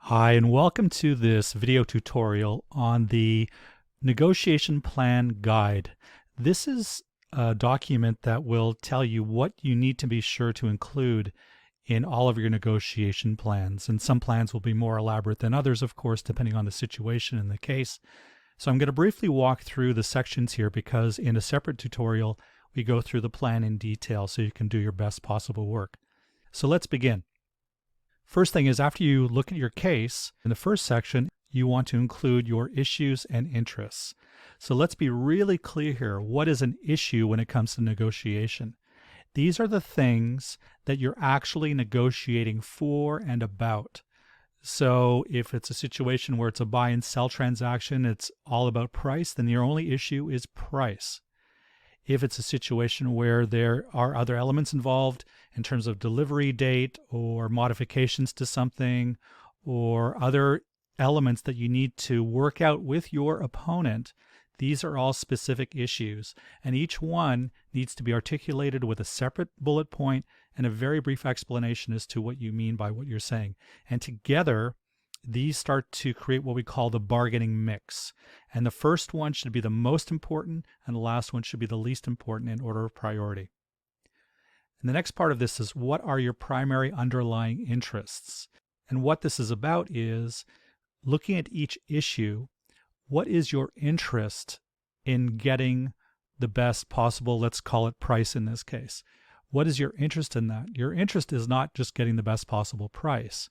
Hi, and welcome to this video tutorial on the Negotiation Plan Guide. This is a document that will tell you what you need to be sure to include in all of your negotiation plans. And some plans will be more elaborate than others, of course, depending on the situation and the case. So I'm going to briefly walk through the sections here because in a separate tutorial, we go through the plan in detail so you can do your best possible work. So let's begin. First thing is, after you look at your case, in the first section, you want to include your issues and interests. So let's be really clear here. What is an issue when it comes to negotiation? These are the things that you're actually negotiating for and about. So if it's a situation where it's a buy and sell transaction, it's all about price, then your only issue is price. If it's a situation where there are other elements involved in terms of delivery date or modifications to something or other elements that you need to work out with your opponent, these are all specific issues. And each one needs to be articulated with a separate bullet point and a very brief explanation as to what you mean by what you're saying. And together, these start to create what we call the bargaining mix. And the first one should be the most important, and the last one should be the least important in order of priority. And the next part of this is, what are your primary underlying interests? And what this is about is looking at each issue. What is your interest in getting the best possible, let's call it price in this case? What is your interest in that? Your interest is not just getting the best possible price.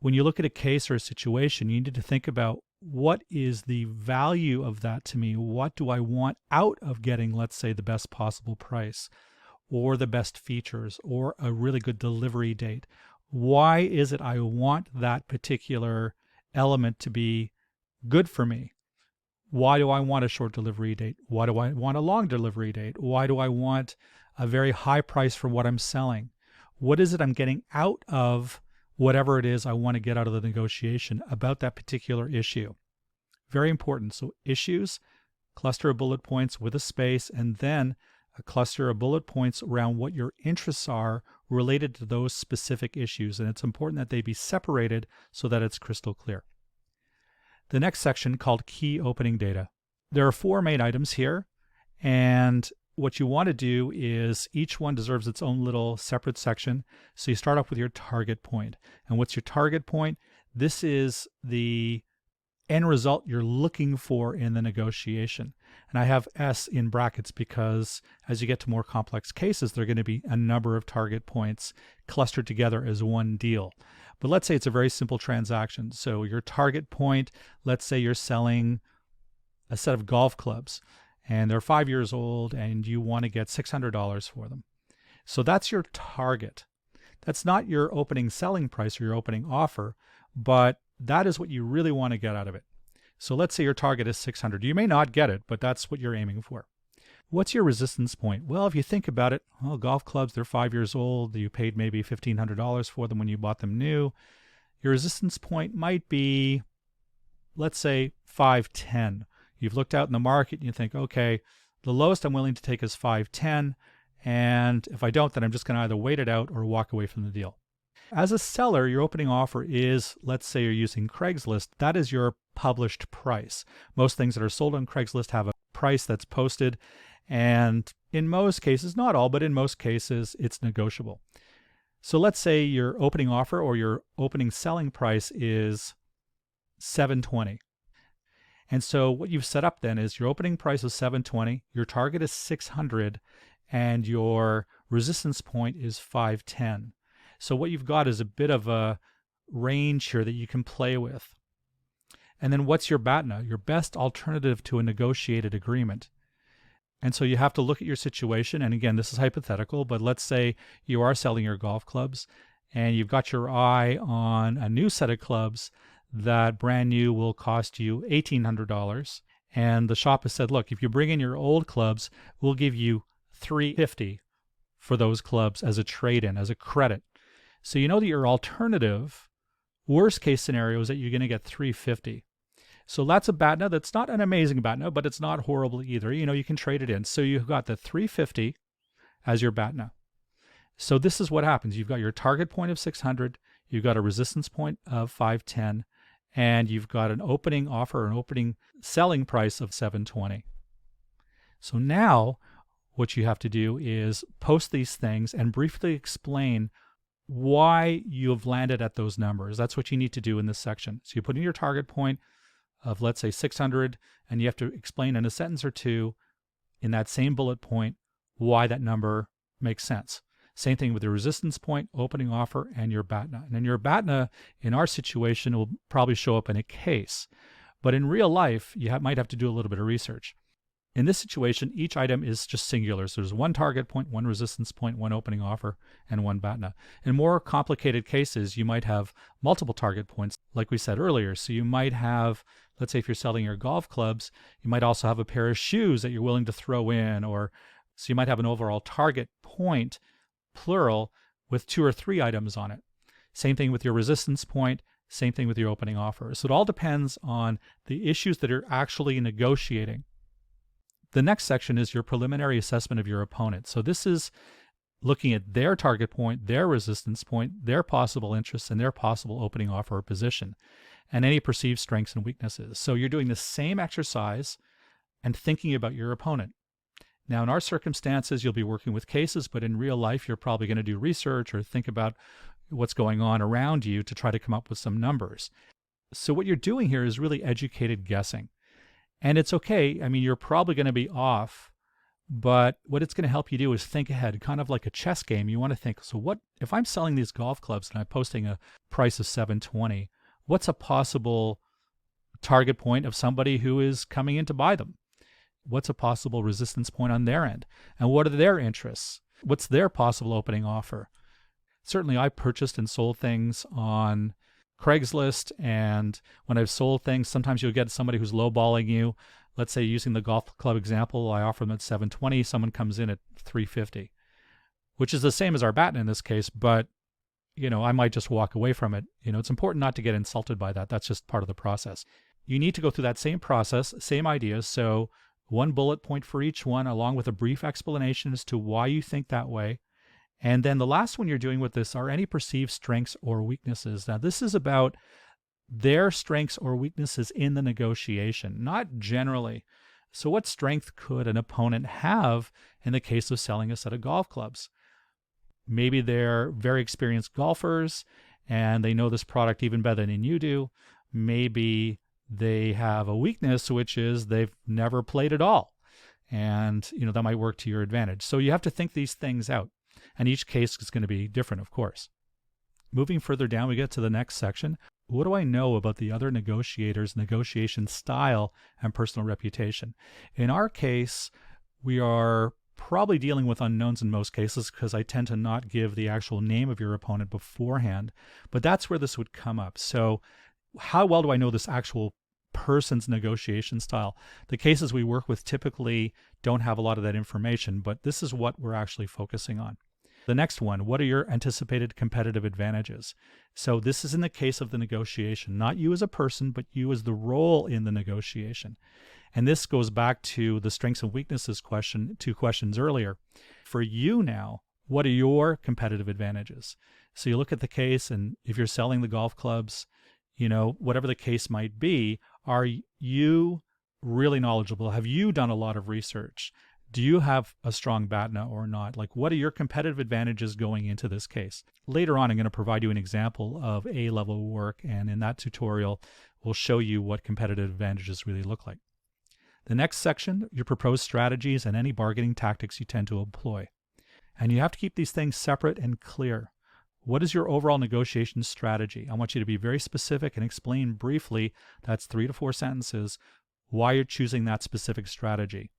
When you look at a case or a situation, you need to think about, what is the value of that to me? What do I want out of getting, let's say, the best possible price or the best features or a really good delivery date? Why is it I want that particular element to be good for me? Why do I want a short delivery date? Why do I want a long delivery date? Why do I want a very high price for what I'm selling? What is it I'm getting out of whatever it is I want to get out of the negotiation about that particular issue? Very important. So issues, cluster of bullet points with a space, and then a cluster of bullet points around what your interests are related to those specific issues. And it's important that they be separated so that it's crystal clear. The next section, called Key Opening Data. There are 4 main items here, and what you want to do is, each one deserves its own little separate section. So you start off with your target point. And what's your target point? This is the end result you're looking for in the negotiation. And I have S in brackets because as you get to more complex cases, there are going to be a number of target points clustered together as one deal. But let's say it's a very simple transaction. So your target point, let's say you're selling a set of golf clubs, and they're 5 years old, and you want to get $600 for them. So that's your target. That's not your opening selling price or your opening offer, but that is what you really want to get out of it. So let's say your target is $600. You may not get it, but that's what you're aiming for. What's your resistance point? Well, if you think about it, well, golf clubs, they're 5 years old. You paid maybe $1,500 for them when you bought them new. Your resistance point might be, let's say, 510. You've looked out in the market and you think, okay, the lowest I'm willing to take is 510. And if I don't, then I'm just going to either wait it out or walk away from the deal. As a seller, your opening offer is, let's say you're using Craigslist, that is your published price. Most things that are sold on Craigslist have a price that's posted. And in most cases, not all, but in most cases, it's negotiable. So let's say your opening offer or your opening selling price is $720. And so what you've set up then is your opening price is $720, your target is $600, and your resistance point is $510. So what you've got is a bit of a range here that you can play with. And then what's your BATNA, your best alternative to a negotiated agreement? And so you have to look at your situation. And again, this is hypothetical, but let's say you are selling your golf clubs and you've got your eye on a new set of clubs that brand new will cost you $1,800. And the shop has said, look, if you bring in your old clubs, we'll give you $350 for those clubs as a trade-in, as a credit. So you know that your alternative, worst case scenario, is that you're going to get $350. So that's a BATNA. That's not an amazing BATNA, but it's not horrible either. You know, you can trade it in. So you've got the $350 as your BATNA. So this is what happens. You've got your target point of 600. you've got a resistance point of 510, and you've got an opening offer, an opening selling price of 720. So now what you have to do is post these things and briefly explain why you've landed at those numbers. That's what you need to do in this section. So you put in your target point of, let's say, 600, and you have to explain in a sentence or two in that same bullet point why that number makes sense. Same thing with your resistance point, opening offer, and your BATNA. And then your BATNA, in our situation, will probably show up in a case. But in real life, you might have to do a little bit of research. In this situation, each item is just singular. So there's one target point, one resistance point, one opening offer, and one BATNA. In more complicated cases, you might have multiple target points, like we said earlier. So you might have, let's say if you're selling your golf clubs, you might also have a pair of shoes that you're willing to throw in, or so you might have an overall target point, plural, with 2 or 3 items on it. Same thing with your resistance point, same thing with your opening offer. So it all depends on the issues that you're actually negotiating. The next section is your preliminary assessment of your opponent. So this is looking at their target point, their resistance point, their possible interests, and their possible opening offer or position, and any perceived strengths and weaknesses. So you're doing the same exercise and thinking about your opponent. Now, in our circumstances, you'll be working with cases, but in real life, you're probably going to do research or think about what's going on around you to try to come up with some numbers. So what you're doing here is really educated guessing. And it's okay. I mean, you're probably going to be off, but what it's going to help you do is think ahead, kind of like a chess game. You want to think, so what if I'm selling these golf clubs and I'm posting a price of 720, what's a possible target point of somebody who is coming in to buy them? What's a possible resistance point on their end? And what are their interests? What's their possible opening offer? Certainly, I purchased and sold things on Craigslist, and when I've sold things, sometimes you'll get somebody who's lowballing you. Let's say, using the golf club example, I offer them at 720, someone comes in at 350, which is the same as our BATNA in this case, but I might just walk away from it. It's important not to get insulted by that. That's just part of the process. You need to go through that same process, same ideas. So one bullet point for each one, along with a brief explanation as to why you think that way. And then the last one you're doing with this are any perceived strengths or weaknesses. Now, this is about their strengths or weaknesses in the negotiation, not generally. So what strength could an opponent have in the case of selling a set of golf clubs? Maybe they're very experienced golfers and they know this product even better than you do. Maybe they have a weakness, which is they've never played at all. And, that might work to your advantage. So you have to think these things out. And each case is going to be different, of course. Moving further down, we get to the next section. What do I know about the other negotiators' negotiation style and personal reputation? In our case, we are probably dealing with unknowns in most cases because I tend to not give the actual name of your opponent beforehand. But that's where this would come up. So how well do I know this actual person's negotiation style? The cases we work with typically don't have a lot of that information, but this is what we're actually focusing on. The next one, what are your anticipated competitive advantages? So this is in the case of the negotiation, not you as a person, but you as the role in the negotiation. And this goes back to the strengths and weaknesses question, 2 questions earlier. For you now, what are your competitive advantages? So you look at the case, and if you're selling the golf clubs, whatever the case might be, are you really knowledgeable? Have you done a lot of research? Do you have a strong BATNA or not? Like, what are your competitive advantages going into this case? Later on, I'm going to provide you an example of A-level work, and in that tutorial, we'll show you what competitive advantages really look like. The next section, your proposed strategies and any bargaining tactics you tend to employ. And you have to keep these things separate and clear. What is your overall negotiation strategy? I want you to be very specific and explain briefly, that's 3 to 4 sentences, why you're choosing that specific strategy.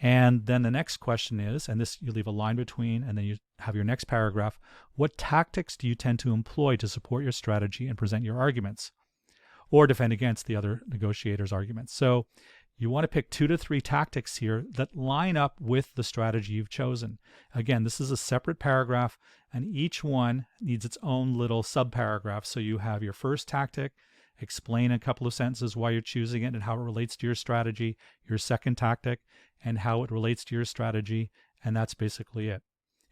And then the next question is, and this you leave a line between, and then you have your next paragraph, what tactics do you tend to employ to support your strategy and present your arguments, or defend against the other negotiator's arguments? So you want to pick 2 to 3 tactics here that line up with the strategy you've chosen. Again, this is a separate paragraph, and each one needs its own little subparagraph. So you have your first tactic, explain a couple of sentences why you're choosing it and how it relates to your strategy, your second tactic, and how it relates to your strategy, and that's basically it.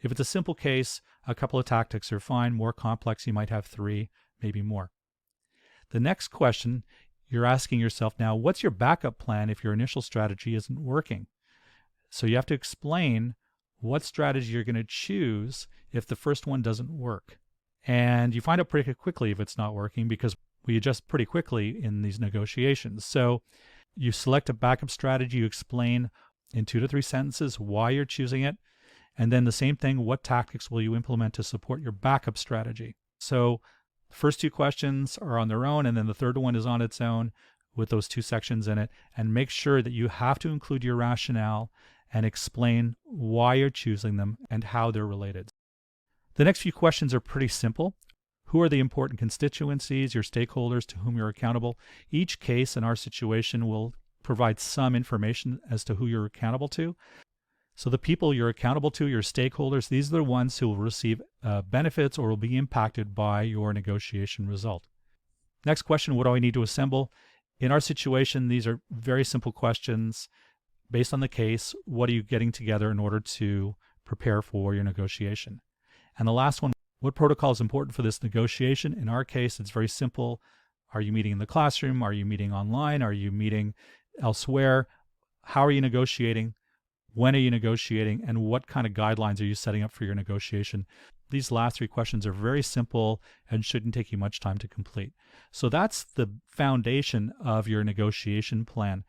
If it's a simple case, a couple of tactics are fine. More complex, you might have 3, maybe more. The next question you're asking yourself now, what's your backup plan if your initial strategy isn't working? So you have to explain what strategy you're going to choose if the first one doesn't work. And you find out pretty quickly if it's not working, because we adjust pretty quickly in these negotiations. So you select a backup strategy, you explain in 2 to 3 sentences why you're choosing it, and then the same thing, what tactics will you implement to support your backup strategy? So the first 2 questions are on their own, and then the third one is on its own with those 2 sections in it. And make sure that you have to include your rationale and explain why you're choosing them and how they're related. The next few questions are pretty simple. Who are the important constituencies, your stakeholders to whom you're accountable? Each case in our situation will provide some information as to who you're accountable to. So the people you're accountable to, your stakeholders, these are the ones who will receive benefits or will be impacted by your negotiation result. Next question, what do I need to assemble? In our situation, these are very simple questions based on the case. What are you getting together in order to prepare for your negotiation? And the last one, what protocol is important for this negotiation? In our case, it's very simple. Are you meeting in the classroom? Are you meeting online? Are you meeting elsewhere? How are you negotiating? When are you negotiating? And what kind of guidelines are you setting up for your negotiation? These last 3 questions are very simple and shouldn't take you much time to complete. So that's the foundation of your negotiation plan.